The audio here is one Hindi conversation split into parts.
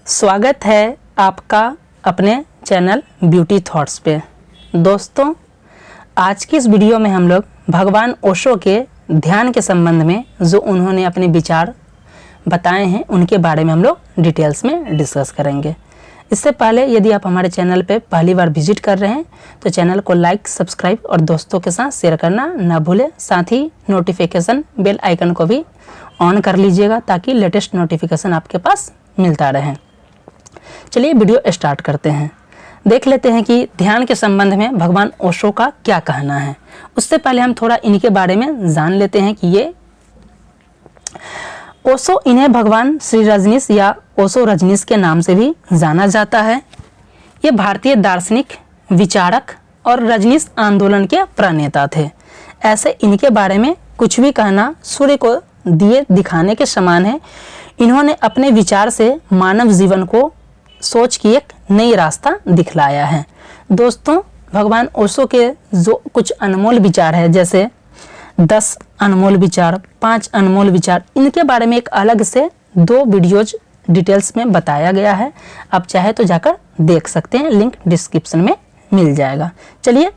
स्वागत है आपका अपने चैनल ब्यूटी थॉट्स पे। दोस्तों, आज की इस वीडियो में हम लोग भगवान ओशो के ध्यान के संबंध में जो उन्होंने अपने विचार बताए हैं उनके बारे में हम लोग डिटेल्स में डिस्कस करेंगे। इससे पहले यदि आप हमारे चैनल पे पहली बार विजिट कर रहे हैं तो चैनल को लाइक, सब्सक्राइब और दोस्तों के साथ शेयर करना ना भूलें। साथ ही नोटिफिकेशन बेल आइकन को भी ऑन कर लीजिएगा ताकि लेटेस्ट नोटिफिकेशन आपके पास मिलता रहे। चलिए वीडियो स्टार्ट करते हैं। देख लेते हैं कि ध्यान के संबंध में भगवान ओशो का क्या कहना है। उससे पहले हम थोड़ा इनके बारे में जान लेते हैं कि ये ओशो, इन्हें भगवान श्री रजनीश या ओशो रजनीश के नाम से भी जाना जाता है। ये भारतीय दार्शनिक, विचारक और रजनीश आंदोलन के प्रणेता थे। ऐसे इनके बारे में कुछ भी कहना सूर्य को दिए दिखाने के समान है। इन्होंने अपने विचार से मानव जीवन को सोच की एक नई रास्ता दिखलाया है। दोस्तों, भगवान ओशो के जो कुछ अनमोल विचार है, जैसे 10 अनमोल विचार, 5 अनमोल विचार, इनके बारे में एक अलग से 2 वीडियोज डिटेल्स में बताया गया है। आप चाहे तो जाकर देख सकते हैं, लिंक डिस्क्रिप्शन में मिल जाएगा। चलिए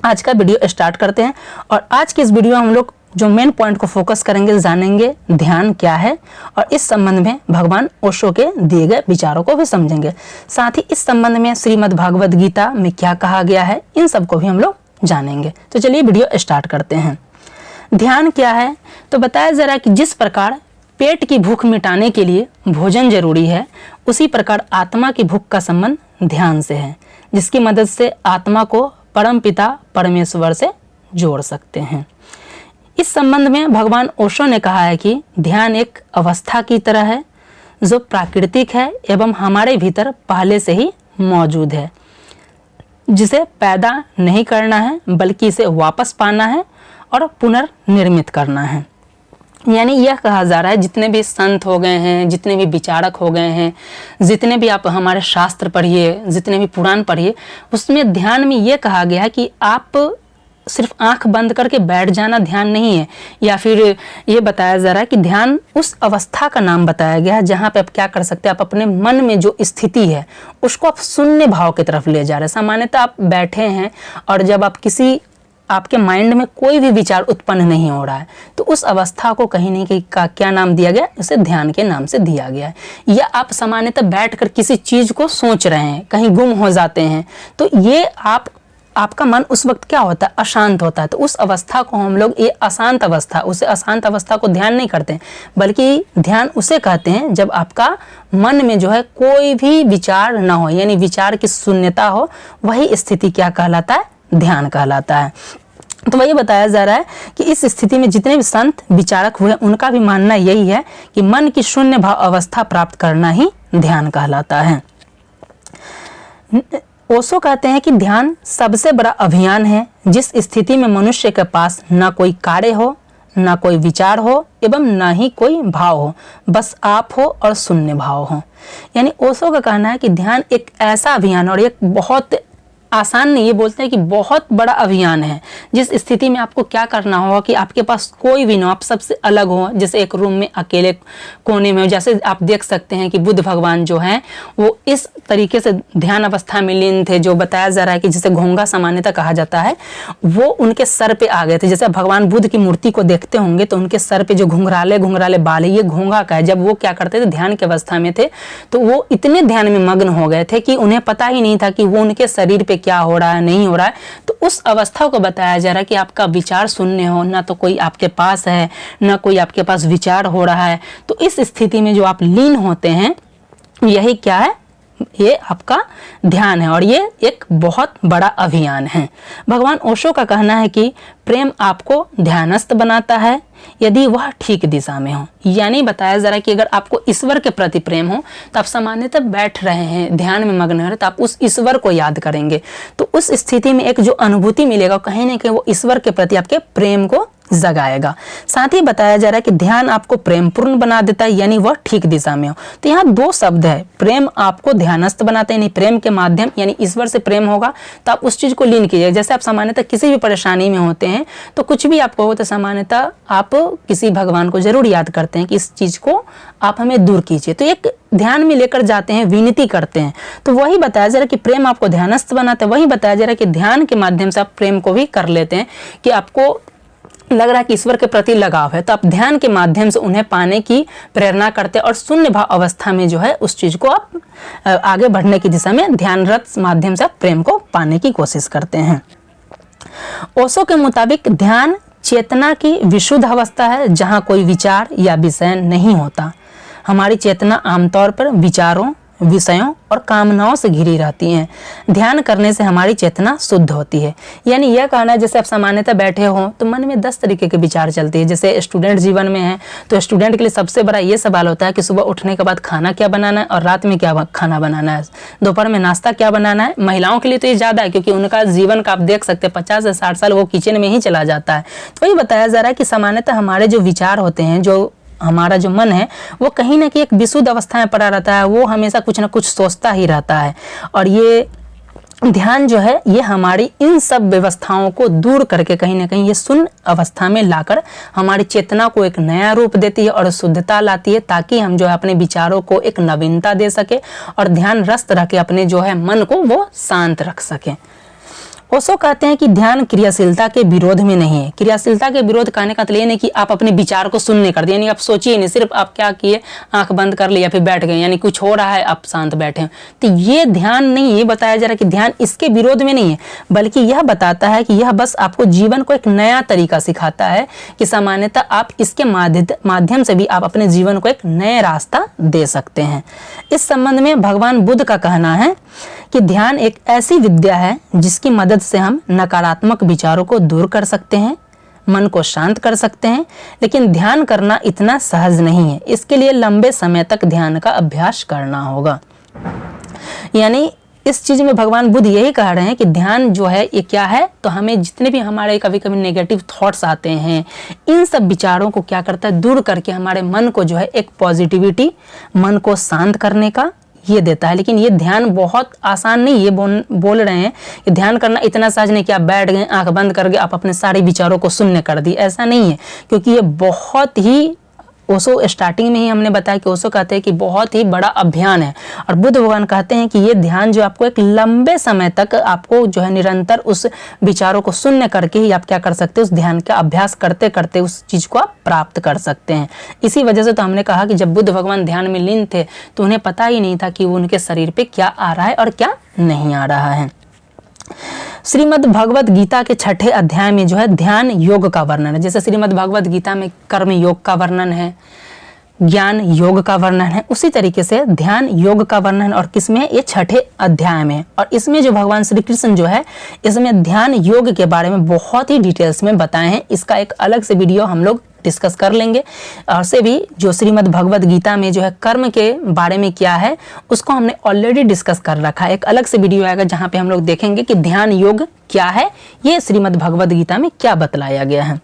आज का वीडियो स्टार्ट करते हैं और आज की इस वीडियो में हम लोग जो मेन पॉइंट को फोकस करेंगे, जानेंगे ध्यान क्या है और इस संबंध में भगवान ओशो के दिए गए विचारों को भी समझेंगे। साथ ही इस संबंध में श्रीमद् भागवत गीता में क्या कहा गया है, इन सब को भी हम लोग जानेंगे। तो चलिए वीडियो स्टार्ट करते हैं। ध्यान क्या है तो बताया जरा कि जिस प्रकार पेट की भूख मिटाने के लिए भोजन जरूरी है, उसी प्रकार आत्मा की भूख का संबंध ध्यान से है, जिसकी मदद से आत्मा को परम पिता परमेश्वर से जोड़ सकते हैं। इस संबंध में भगवान ओशो ने कहा है कि ध्यान एक अवस्था की तरह है जो प्राकृतिक है एवं हमारे भीतर पहले से ही मौजूद है, जिसे पैदा नहीं करना है बल्कि इसे वापस पाना है और पुनर्निर्मित करना है। यानी यह कहा जा रहा है, जितने भी संत हो गए हैं, जितने भी विचारक हो गए हैं, जितने भी आप हमारे शास्त्र पढ़िए, जितने भी पुराण पढ़िए, उसमें ध्यान में ये कहा गया है कि आप सिर्फ आंख बंद करके बैठ जाना ध्यान नहीं है। या फिर ये बताया जा रहा है कि ध्यान उस अवस्था का नाम बताया गया है जहाँ पे आप क्या कर सकते हैं, आप अपने मन में जो स्थिति है उसको आप शून्य भाव की तरफ ले जा रहे हैं। सामान्यतः आप बैठे हैं और जब आप आपके माइंड में कोई भी विचार उत्पन्न नहीं हो रहा है तो उस अवस्था को कहीं नहीं कहीं का क्या नाम दिया गया, उसे ध्यान के नाम से दिया गया है। या आप सामान्यतः बैठकर किसी चीज को सोच रहे हैं, कहीं गुम हो जाते हैं, तो ये आपका मन उस वक्त क्या होता है, अशांत होता है। तो उस अवस्था को हम लोग, ये अशांत अवस्था, उसे अशांत अवस्था को ध्यान नहीं करते हैं, बल्कि ध्यान उसे कहते हैं जब आपका मन में जो है कोई भी विचार ना हो, यानी विचार की शून्यता हो, वही स्थिति क्या कहलाता है, ध्यान कहलाता है। तो वही बताया जा रहा है कि इस स्थिति में जितने भी संत विचारक हुए उनका भी मानना यही है कि मन की शून्य भाव अवस्था प्राप्त करना ही ध्यान कहलाता है। ओशो कहते हैं कि ध्यान सबसे बड़ा अभियान है जिस स्थिति में मनुष्य के पास ना कोई कार्य हो, ना कोई विचार हो एवं ना ही कोई भाव हो, बस आप हो और शून्य भाव हो। यानी ओशो का कहना है कि ध्यान एक ऐसा अभियान और एक बहुत आसान नहीं, ये बोलते हैं कि बहुत बड़ा अभियान है जिस स्थिति में आपको क्या करना होगा कि आपके पास कोई भी ना, आप सबसे अलग हो, जैसे एक रूम में अकेले कोने में हो। जैसे आप देख सकते हैं कि बुद्ध भगवान जो हैं वो इस तरीके से ध्यान अवस्था में लीन थे, जो बताया जा रहा है कि जिसे घोंघा सामान्यतः कहा जाता है, वो उनके सर पे आ गए थे। जैसे भगवान बुद्ध की मूर्ति को देखते होंगे तो उनके सर पे जो घुंघराले घुंघराले बाल है, ये घोंघा का है। जब वो क्या करते थे, ध्यान की अवस्था में थे, तो वो इतने ध्यान में मग्न हो गए थे कि उन्हें पता ही नहीं था कि वो उनके शरीर पे क्या हो रहा है, नहीं हो रहा है। तो उस अवस्था को बताया जा रहा है कि आपका विचार शून्य हो, ना तो कोई आपके पास है, ना कोई आपके पास विचार हो रहा है। तो इस स्थिति में जो आप लीन होते हैं, यही क्या है, ये आपका ध्यान है और ये एक बहुत बड़ा अभियान है। भगवान ओशो का कहना है कि प्रेम आपको ध्यानस्थ बनाता है यदि वह ठीक दिशा में हो। यानी बताया जा रहा है कि अगर आपको ईश्वर के प्रति प्रेम हो तो आप सामान्यतः बैठ रहे हैं, ध्यान में मग्न है, तो आप उस ईश्वर को याद करेंगे। तो उस स्थिति में एक जो अनुभूति मिलेगा, कहीं ना कहीं वो ईश्वर के प्रति आपके प्रेम को जगाएगा। साथ ही बताया जा रहा है कि ध्यान आपको प्रेमपूर्ण बना देता है, यानी वह ठीक दिशा में हो। तो यहाँ 2 शब्द है, प्रेम आपको ध्यानस्थ बनाते हैं, यानी प्रेम के माध्यम, यानी ईश्वर से प्रेम होगा तो आप उस चीज को लीन कीजिए। जैसे आप सामान्यतः किसी भी परेशानी में होते हैं तो कुछ भी आपको हो तो सामान्यतः आप आप किसी भगवान को जरूर याद करते हैं कि इस चीज़ को आप हमें दूर कीजिए, तो एक ध्यान में लेकर जाते हैं, विनती करते हैं। तो वही बताया जा रहा है कि प्रेम आपको ध्यानस्थ बनाता है, वही बताया जा रहा है कि ध्यान के माध्यम से आप प्रेम को भी कर लेते हैं, कि आपको लग रहा है कि ईश्वर के प्रति लगाव है, तो आप ध्यान के माध्यम से उन्हें पाने की प्रेरणा करते हैं और शून्य भाव अवस्था में जो है उस चीज़ को आप आगे बढ़ने की दिशा में ध्यानरत माध्यम से आप प्रेम को पाने की कोशिश करते हैं। ओशो के मुताबिक ध्यान चेतना की विशुद्ध अवस्था है जहाँ कोई विचार या विषय नहीं होता। हमारी चेतना आमतौर पर विचारों, विषयों और कामनाओं से घिरी रहती हैं। ध्यान करने से हमारी चेतना शुद्ध होती है। यानी यह कहना है जैसे आप सामान्यतः बैठे हो तो मन में 10 तरीके के विचार चलते हैं। जैसे स्टूडेंट जीवन में है तो स्टूडेंट के लिए सबसे बड़ा ये सवाल होता है कि सुबह उठने के बाद खाना क्या बनाना है और रात में क्या खाना बनाना है, दोपहर में नाश्ता क्या बनाना है। महिलाओं के लिए तो ये ज़्यादा है क्योंकि उनका जीवन का आप देख सकते हैं 50 से 60 साल वो किचन में ही चला जाता है। तो वही बताया जा रहा है कि सामान्यतः हमारे जो विचार होते हैं, जो हमारा जो मन है वो कहीं ना कहीं एक विशुद्ध अवस्था में पड़ा रहता है, वो हमेशा कुछ ना कुछ सोचता ही रहता है। और ये ध्यान जो है ये हमारी इन सब व्यवस्थाओं को दूर करके कहीं ना कहीं ये शून्य अवस्था में लाकर हमारी चेतना को एक नया रूप देती है और शुद्धता लाती है, ताकि हम जो है अपने विचारों को एक नवीनता दे सके और ध्यान रस्त रख के अपने जो है मन को वो शांत रख सके। ओशो कहते हैं कि ध्यान क्रियाशीलता के विरोध में नहीं है। क्रियाशीलता के विरोध कहने का मतलब ये नहीं कि आप अपने विचार को शून्य कर दिए, यानी आप सोचिए नहीं, सिर्फ आप क्या किए, आंख बंद कर लिया फिर बैठ गए, यानी कुछ हो रहा है आप शांत बैठे। तो ये ध्यान नहीं, ये बताया जा रहा है कि ध्यान इसके विरोध में नहीं है, बल्कि यह बताता है कि यह बस आपको जीवन को एक नया तरीका सिखाता है कि सामान्यतः आप इसके माध्यम से भी आप अपने जीवन को एक नया रास्ता दे सकते हैं। इस संबंध में भगवान बुद्ध का कहना है कि ध्यान एक ऐसी विद्या है जिसकी मदद से हम नकारात्मक विचारों को दूर कर सकते हैं, मन को शांत कर सकते हैं, लेकिन ध्यान करना इतना सहज नहीं है। इसके लिए लंबे समय तक ध्यान का अभ्यास करना होगा। यानी इस चीज में भगवान बुद्ध यही कह रहे हैं कि ध्यान जो है ये क्या है, तो हमें जितने भी हमारे कभी कभी नेगेटिव थॉट्स आते हैं, इन सब विचारों को क्या करता है, दूर करके हमारे मन को जो है एक पॉजिटिविटी, मन को शांत करने का ये देता है। लेकिन ये ध्यान बहुत आसान नहीं, ये बोल रहे हैं कि ध्यान करना इतना सहज नहीं कि आप बैठ गए, आंख बंद करके आप अपने सारे विचारों को शून्य कर दिए, ऐसा नहीं है। क्योंकि ये बहुत ही, ओशो स्टार्टिंग में ही हमने बताया कि ओशो कहते हैं कि बहुत ही बड़ा अभियान है, और बुद्ध भगवान कहते हैं कि ये ध्यान जो आपको एक लंबे समय तक आपको जो है निरंतर उस विचारों को शून्य करके ही आप क्या कर सकते हैं, उस ध्यान का अभ्यास करते करते उस चीज को आप प्राप्त कर सकते हैं। इसी वजह से तो हमने कहा कि जब बुद्ध भगवान ध्यान में लीन थे तो उन्हें पता ही नहीं था कि उनके शरीर पे क्या आ रहा है और क्या नहीं आ रहा है। श्रीमद् भगवद गीता के 6ठे अध्याय में जो है ध्यान योग का वर्णन है। जैसे श्रीमद् भगवद गीता में कर्म योग का वर्णन है, ज्ञान योग का वर्णन है, उसी तरीके से ध्यान योग का वर्णन और किसमें, ये 6ठे अध्याय में। और इसमें जो भगवान श्री कृष्ण जो है इसमें ध्यान योग के बारे में बहुत ही डिटेल्स में बताए हैं। इसका एक अलग से वीडियो हम लोग डिस्कस कर लेंगे। और से भी जो श्रीमद् भगवद गीता में जो है कर्म के बारे में क्या है उसको हमने ऑलरेडी डिस्कस कर रखा है। एक अलग से वीडियो आएगा जहाँ पे हम लोग देखेंगे कि ध्यान योग क्या है, ये श्रीमद् भगवद गीता में क्या बतलाया गया है।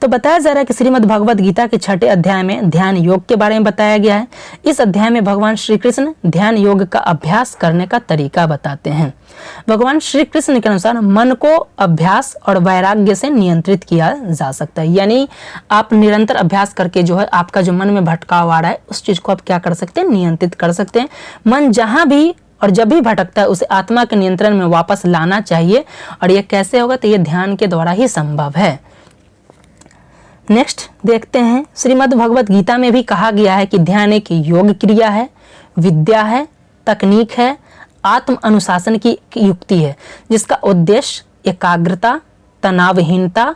तो बताया जा रहा है कि श्रीमद् भगवद गीता के 6ठे अध्याय में ध्यान योग के बारे में बताया गया है। इस अध्याय में भगवान श्री कृष्ण ध्यान योग का अभ्यास करने का तरीका बताते हैं। भगवान श्री कृष्ण के अनुसार मन को अभ्यास और वैराग्य से नियंत्रित किया जा सकता है। यानी आप निरंतर अभ्यास करके जो है आपका जो मन में भटकाव आ रहा है उस चीज को आप क्या कर सकते हैं, नियंत्रित कर सकते हैं। मन जहां भी और जब भी भटकता है उसे आत्मा के नियंत्रण में वापस लाना चाहिए। और यह कैसे होगा, तो यह ध्यान के द्वारा ही संभव है। नेक्स्ट देखते हैं, श्रीमद् भगवद गीता में भी कहा गया है कि ध्यान एक योग क्रिया है, विद्या है, तकनीक है, आत्म अनुशासन की युक्ति है, जिसका उद्देश्य एकाग्रता, तनावहीनता,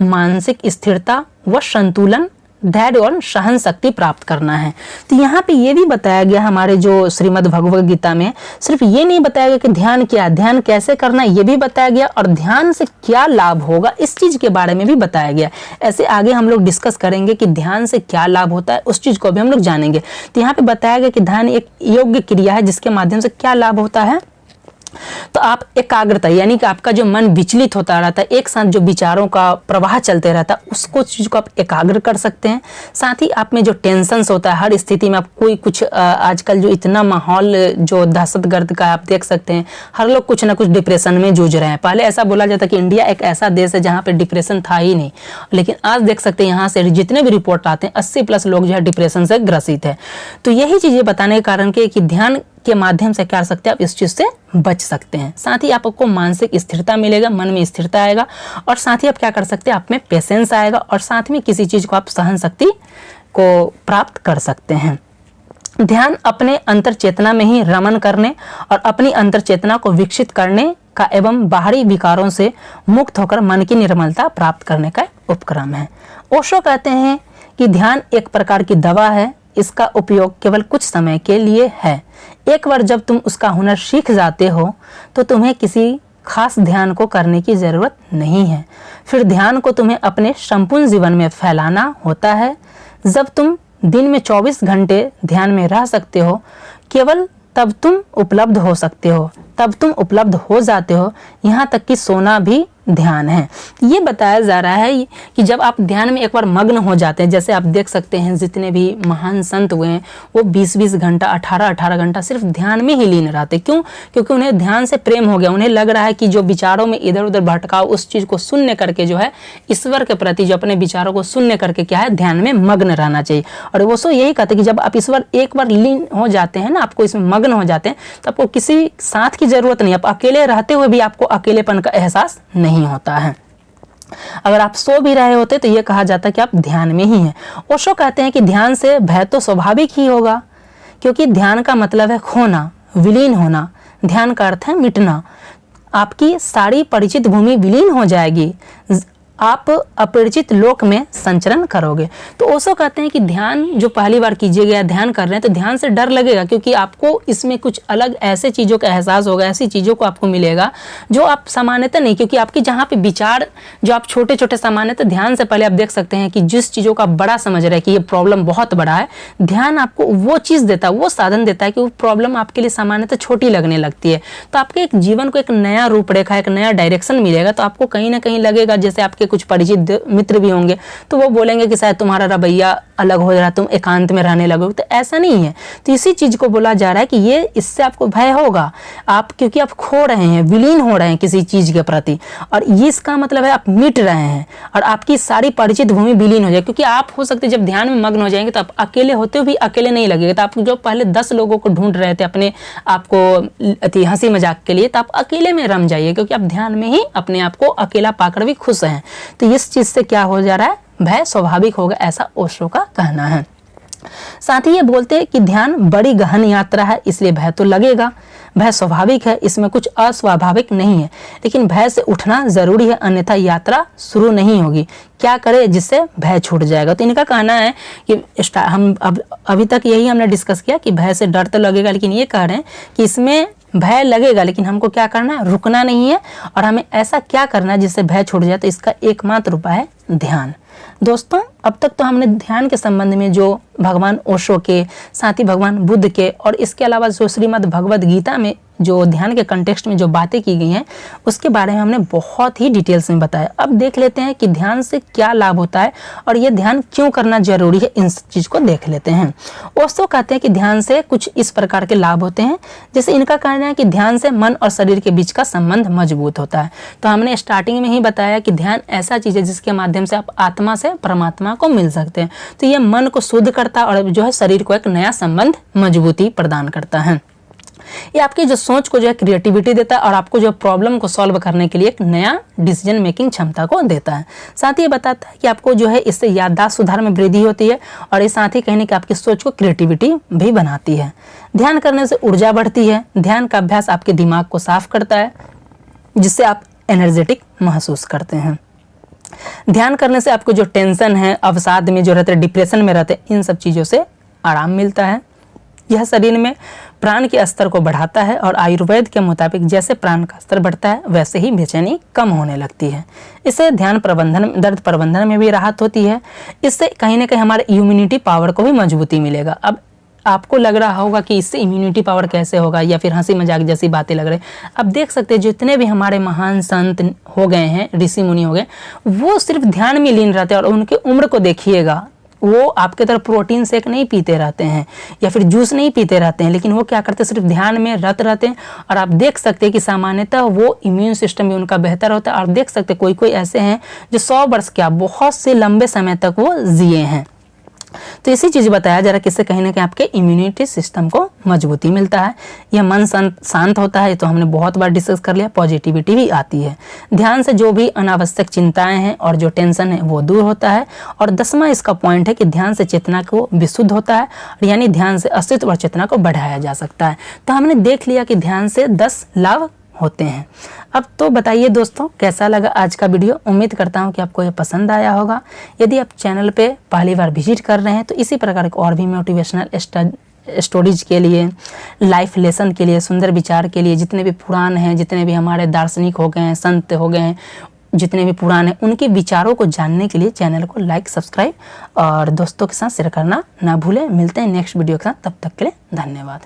मानसिक स्थिरता व संतुलन, धैर्य और सहन शक्ति प्राप्त करना है। तो यहाँ पे ये भी बताया गया हमारे जो श्रीमद् भगवद गीता में, सिर्फ ये नहीं बताया गया कि ध्यान क्या, ध्यान कैसे करना, ये भी बताया गया, और ध्यान से क्या लाभ होगा इस चीज के बारे में भी बताया गया। ऐसे आगे हम लोग डिस्कस करेंगे कि ध्यान से क्या लाभ होता है, उस चीज को भी हम लोग जानेंगे। तो यहाँ पे बताया गया कि ध्यान एक योग्य क्रिया है जिसके माध्यम से क्या लाभ होता है, तो आप एकाग्रता यानी कि आपका जो मन विचलित होता रहता है, एक साथ जो विचारों का प्रवाह चलते रहता है, उसको चीज़ को आप एकाग्र कर सकते हैं। साथ ही आप में जो टेंशन्स होता है, हर स्थिति में आप कोई कुछ आजकल जो इतना माहौल जो दहशतगर्द का आप देख सकते हैं, हर लोग कुछ ना कुछ डिप्रेशन में जूझ रहे हैं। पहले ऐसा बोला जाता कि इंडिया एक ऐसा देश है जहाँ पर डिप्रेशन था ही नहीं, लेकिन आज देख सकते हैं यहाँ से जितने भी रिपोर्ट आते हैं 80+ लोग जो है डिप्रेशन से ग्रसित है। तो यही चीज़ें बताने के कारण कि ध्यान के माध्यम से क्या कर सकते हैं, आप इस चीज़ से बच सकते हैं। साथ ही आपको मानसिक स्थिरता मिलेगा, मन में स्थिरता आएगा, और साथ ही आप क्या कर सकते हैं, आप में पेशेंस आएगा, और साथ में किसी चीज़ को आप सहन शक्ति को प्राप्त कर सकते हैं। ध्यान अपने अंतर चेतना में ही रमन करने और अपनी अंतर चेतना को विकसित करने का एवं बाहरी विकारों से मुक्त होकर मन की निर्मलता प्राप्त करने का उपक्रम है। ओशो कहते हैं कि ध्यान एक प्रकार की दवा है, इसका उपयोग केवल कुछ समय के लिए है। एक बार जब तुम उसका हुनर सीख जाते हो तो तुम्हें किसी खास ध्यान को करने की ज़रूरत नहीं है। फिर ध्यान को तुम्हें अपने संपूर्ण जीवन में फैलाना होता है। जब तुम दिन में 24 घंटे ध्यान में रह सकते हो, केवल तब तुम उपलब्ध हो सकते हो, तब तुम उपलब्ध हो जाते हो। यहाँ तक कि सोना भी ध्यान है। ये बताया जा रहा है कि जब आप ध्यान में एक बार मग्न हो जाते हैं, जैसे आप देख सकते हैं जितने भी महान संत हुए हैं वो 20-20 घंटा 18-18 घंटा सिर्फ ध्यान में ही लीन रहते। क्यों? क्योंकि उन्हें ध्यान से प्रेम हो गया। उन्हें लग रहा है कि जो विचारों में इधर उधर भटकाओ, उस चीज़ को शून्य करके जो है ईश्वर के प्रति जो अपने विचारों को शून्य करके क्या है, ध्यान में मग्न रहना चाहिए। और वो सो यही कहते हैं कि जब आप ईश्वर एक बार लीन हो जाते हैं ना, आपको इसमें मग्न हो जाते हैं, तो आपको किसी साथ की जरूरत नहीं। आप अकेले रहते हुए भी आपको अकेलेपन का एहसास नहीं होता है। अगर आप सो भी रहे होते तो यह कहा जाता है कि आप ध्यान में ही हैं। ओशो कहते हैं कि ध्यान से भय तो स्वाभाविक ही होगा, क्योंकि ध्यान का मतलब है खोना, विलीन होना। ध्यान का अर्थ है मिटना। आपकी सारी परिचित भूमि विलीन हो जाएगी, आप अपरिचित लोक में संचरण करोगे। तो ओशो कहते हैं कि ध्यान जो पहली बार कीजिएगा, ध्यान कर रहे हैं तो ध्यान से डर लगेगा, क्योंकि आपको इसमें कुछ अलग ऐसे चीज़ों का एहसास होगा, ऐसी चीज़ों को आपको मिलेगा जो आप सामान्यतः नहीं, क्योंकि आपकी जहाँ पे विचार जो आप छोटे छोटे सामान्यतः ध्यान से पहले आप देख सकते हैं कि जिस चीज़ों का बड़ा समझ रहे हैं कि ये प्रॉब्लम बहुत बड़ा है, ध्यान आपको वो चीज़ देता है, वो साधन देता है कि वो प्रॉब्लम आपके लिए सामान्यतः छोटी लगने लगती है। तो आपके एक जीवन को एक नया रूपरेखा, एक नया डायरेक्शन मिलेगा। तो आपको कहीं ना कहीं लगेगा, जैसे आपके कुछ परिचित मित्र भी होंगे तो वो बोलेंगे कि शायद तुम्हारा रवैया अलग हो रहा है, तुम एकांत में रहने लगोगे। तो ऐसा नहीं है। तो इसी चीज को बोला जा रहा है कि ये इससे आपको भय होगा, आप क्योंकि आप खो रहे हैं, विलीन हो रहे हैं किसी चीज के प्रति, और ये इसका मतलब है आप मिट रहे हैं और आपकी सारी परिचित भूमि विलीन हो जाए। क्योंकि आप हो सकते जब ध्यान में मग्न हो जाएंगे तो आप अकेले होते हुए भी अकेले नहीं लगेगा। तो आप जो पहले 10 लोगों को ढूंढ रहे थे अपने आपको हंसी मजाक के लिए, तो आप अकेले में रम जाइए, क्योंकि आप ध्यान में ही अपने आप को अकेला पाकर भी खुश हैं। तो इस चीज से क्या हो जा रहा है, भय स्वाभाविक होगा, ऐसा ओशो का कहना है। साथ ही ये बोलते हैं कि ध्यान बड़ी गहन यात्रा है, इसलिए भय तो लगेगा। भय स्वाभाविक है, इसमें कुछ अस्वाभाविक नहीं है, लेकिन भय से उठना जरूरी है, अन्यथा यात्रा शुरू नहीं होगी। क्या करें जिससे भय छूट जाएगा? तो इनका कहना है कि हम अभी तक यही हमने डिस्कस किया कि भय से डर तो लगेगा, लेकिन ये कह रहे हैं कि इसमें भय लगेगा, लेकिन हमको क्या करना है, रुकना नहीं है, और हमें ऐसा क्या करना है जिससे भय छूट जाए। तो इसका एकमात्र उपाय है ध्यान। दोस्तों, अब तक तो हमने ध्यान के संबंध में जो भगवान ओशो के, साथ ही भगवान बुद्ध के, और इसके अलावा जो श्रीमद् भगवद गीता में जो ध्यान के कंटेक्स्ट में जो बातें की गई हैं उसके बारे में हमने बहुत ही डिटेल्स में बताया। अब देख लेते हैं कि ध्यान से क्या लाभ होता है और ये ध्यान क्यों करना जरूरी है, इन चीज़ को देख लेते हैं। ओशो कहते हैं कि ध्यान से कुछ इस प्रकार के लाभ होते हैं। जैसे इनका कहना है कि ध्यान से मन और शरीर के बीच का संबंध मजबूत होता है। तो हमने स्टार्टिंग में ही बताया कि ध्यान ऐसा चीज़ है जिसके माध्यम से आप आत्मा से परमात्मा को मिल सकते हैं। तो ये मन को शुद्ध करता है और जो है शरीर को एक नया संबंध, मजबूती प्रदान करता है। ये आपकी जो सोच को जो है क्रिएटिविटी देता है और आपको जो प्रॉब्लम को सॉल्व करने के लिए एक नया डिसीजन मेकिंग क्षमता को देता है। साथ ही ये बताता है कि आपको जो है इससे याददाश्त सुधार में वृद्धि होती है, और ये साथ ही कहने कि आपकी सोच को क्रिएटिविटी भी बनाती है। ध्यान करने से ऊर्जा बढ़ती है। ध्यान का अभ्यास आपके दिमाग को साफ करता है, जिससे आप एनर्जेटिक महसूस करते हैं। ध्यान करने से आपको जो टेंशन है, अवसाद में जो रहते हैं, डिप्रेशन में रहते हैं, इन सब चीज़ों से आराम मिलता है। यह शरीर में प्राण के स्तर को बढ़ाता है, और आयुर्वेद के मुताबिक जैसे प्राण का स्तर बढ़ता है वैसे ही बेचैनी कम होने लगती है। इससे ध्यान प्रबंधन, दर्द प्रबंधन में भी राहत होती है। इससे कहीं ना कहीं हमारे इम्यूनिटी पावर को भी मजबूती मिलेगा। अब आपको लग रहा होगा कि इससे इम्यूनिटी पावर कैसे होगा, या फिर हंसी मजाक जैसी बातें लग रही। अब देख सकते हैं जितने भी हमारे महान संत हो गए हैं, ऋषि मुनि हो गए, वो सिर्फ ध्यान में लीन रहते हैं। और उनकी उम्र को देखिएगा, वो आपके तरफ प्रोटीन शेक नहीं पीते रहते हैं या फिर जूस नहीं पीते रहते हैं, लेकिन वो क्या करते हैं, सिर्फ ध्यान में रत रहते हैं। और आप देख सकते हैं कि सामान्यतः वो इम्यून सिस्टम भी उनका बेहतर होता है। और देख सकते हैं कोई कोई ऐसे हैं जो 100 वर्ष क्या बहुत से लंबे समय तक वो जिए हैं। तो इसी चीज़ बताया जा रहा है कि इससे कहीं ना कहीं आपके इम्यूनिटी सिस्टम को मजबूती मिलता है। यह मन शांत होता है, तो हमने बहुत बार डिस्कस कर लिया। पॉजिटिविटी भी आती है। ध्यान से जो भी अनावश्यक चिंताएं हैं और जो टेंशन है वो दूर होता है। और 10वां इसका पॉइंट है कि ध्यान से चेतना को विशुद्ध होता है, यानी ध्यान से अस्तित्व और चेतना को बढ़ाया जा सकता है। तो हमने देख लिया कि ध्यान से 10 लाभ होते हैं। अब तो बताइए दोस्तों, कैसा लगा आज का वीडियो। उम्मीद करता हूं कि आपको ये पसंद आया होगा। यदि आप चैनल पे पहली बार विजिट कर रहे हैं तो इसी प्रकार के और भी मोटिवेशनल स्टोरीज के लिए, लाइफ लेसन के लिए, सुंदर विचार के लिए, जितने भी पुराण हैं, जितने भी हमारे दार्शनिक हो गए हैं, संत हो गए हैं, जितने भी पुराण हैं, उनके विचारों को जानने के लिए चैनल को लाइक, सब्सक्राइब और दोस्तों के साथ शेयर करना ना भूलें। मिलते हैं नेक्स्ट वीडियो के साथ, तब तक के लिए धन्यवाद।